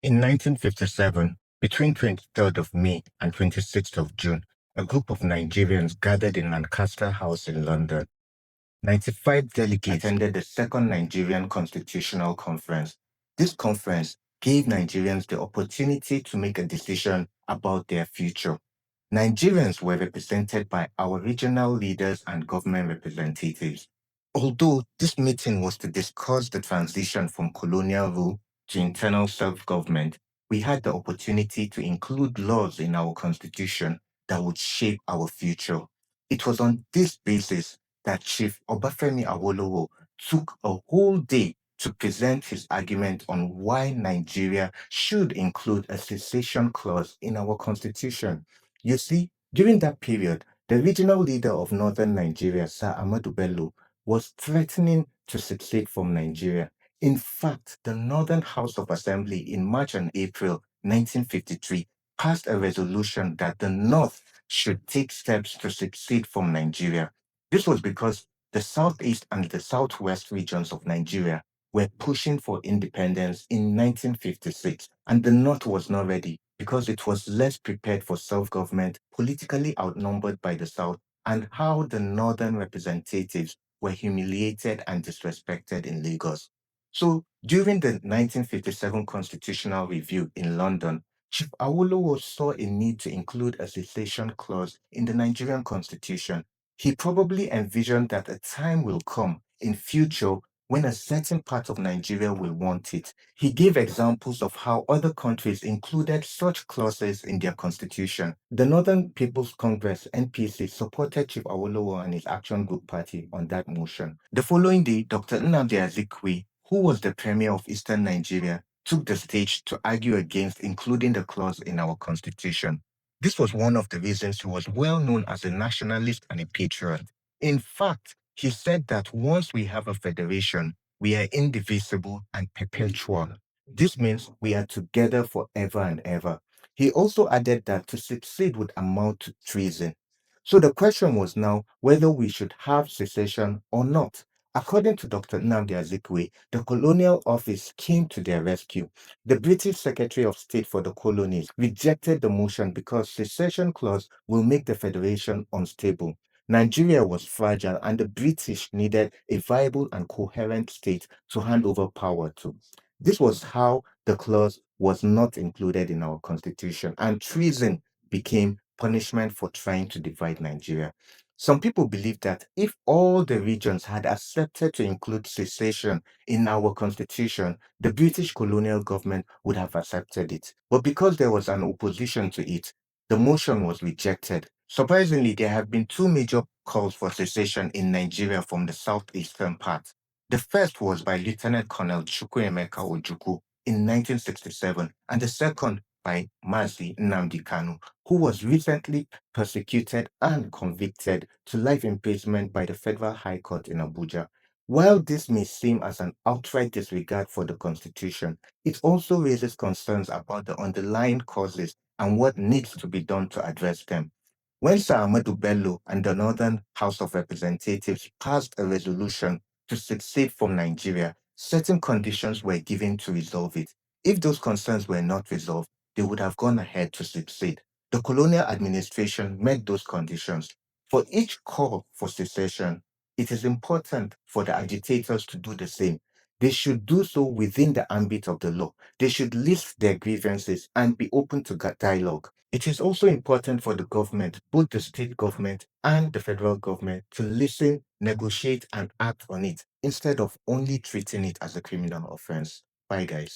In 1957, between 23rd of May and 26th of June, a group of Nigerians gathered in Lancaster House in London. 95 delegates attended the Second Nigerian Constitutional Conference. This conference gave Nigerians the opportunity to make a decision about their future. Nigerians were represented by our regional leaders and government representatives. Although this meeting was to discuss the transition from colonial rule to internal self-government, we had the opportunity to include laws in our constitution that would shape our future. It was on this basis that Chief Obafemi Awolowo took a whole day to present his argument on why Nigeria should include a secession clause in our constitution. You see, during that period, the regional leader of northern Nigeria, Sir Ahmadu Bello, was threatening to secede from Nigeria. In fact, the Northern House of Assembly in March and April 1953 passed a resolution that the North should take steps to secede from Nigeria. This was because the Southeast and the Southwest regions of Nigeria were pushing for independence in 1956, and the North was not ready because it was less prepared for self-government, politically outnumbered by the South, and how the Northern representatives were humiliated and disrespected in Lagos. So during the 1957 constitutional review in London, Chief Awolowo saw a need to include a cessation clause in the Nigerian constitution. He probably envisioned that a time will come in future when a certain part of Nigeria will want it. He gave examples of how other countries included such clauses in their constitution. The Northern People's Congress, NPC, supported Chief Awolowo and his Action Group Party on that motion. The following day, Dr. Nnamdi Azikiwe, who was the Premier of Eastern Nigeria, took the stage to argue against including the clause in our constitution. This was one of the reasons he was well known as a nationalist and a patriot. In fact, he said that once we have a federation, we are indivisible and perpetual. This means we are together forever and ever. He also added that to succeed would amount to treason. So the question was now whether we should have secession or not. According to Dr. Nnamdi Azikiwe, the colonial office came to their rescue. The British Secretary of State for the colonies rejected the motion because secession clause will make the federation unstable. Nigeria was fragile and the British needed a viable and coherent state to hand over power to. This was how the clause was not included in our constitution, and treason became punishment for trying to divide Nigeria. Some people believe that if all the regions had accepted to include secession in our constitution, the British colonial government would have accepted it. But because there was an opposition to it, the motion was rejected. Surprisingly, there have been two major calls for secession in Nigeria from the southeastern part. The first was by Lieutenant Colonel Chukwuemeka Ojukwu in 1967, and the second by Mazi Nnamdi Kanu, who was recently persecuted and convicted to life imprisonment by the Federal High Court in Abuja. While this may seem as an outright disregard for the Constitution, it also raises concerns about the underlying causes and what needs to be done to address them. When Sir Ahmadu Bello and the Northern House of Representatives passed a resolution to secede from Nigeria, certain conditions were given to resolve it. If those concerns were not resolved, they would have gone ahead to secede. The colonial administration met those conditions. For each call for secession, it is important for the agitators to do the same. They should do so within the ambit of the law. They should list their grievances and be open to dialogue. It is also important for the government, both the state government and the federal government, to listen, negotiate, and act on it instead of only treating it as a criminal offense. Bye, guys.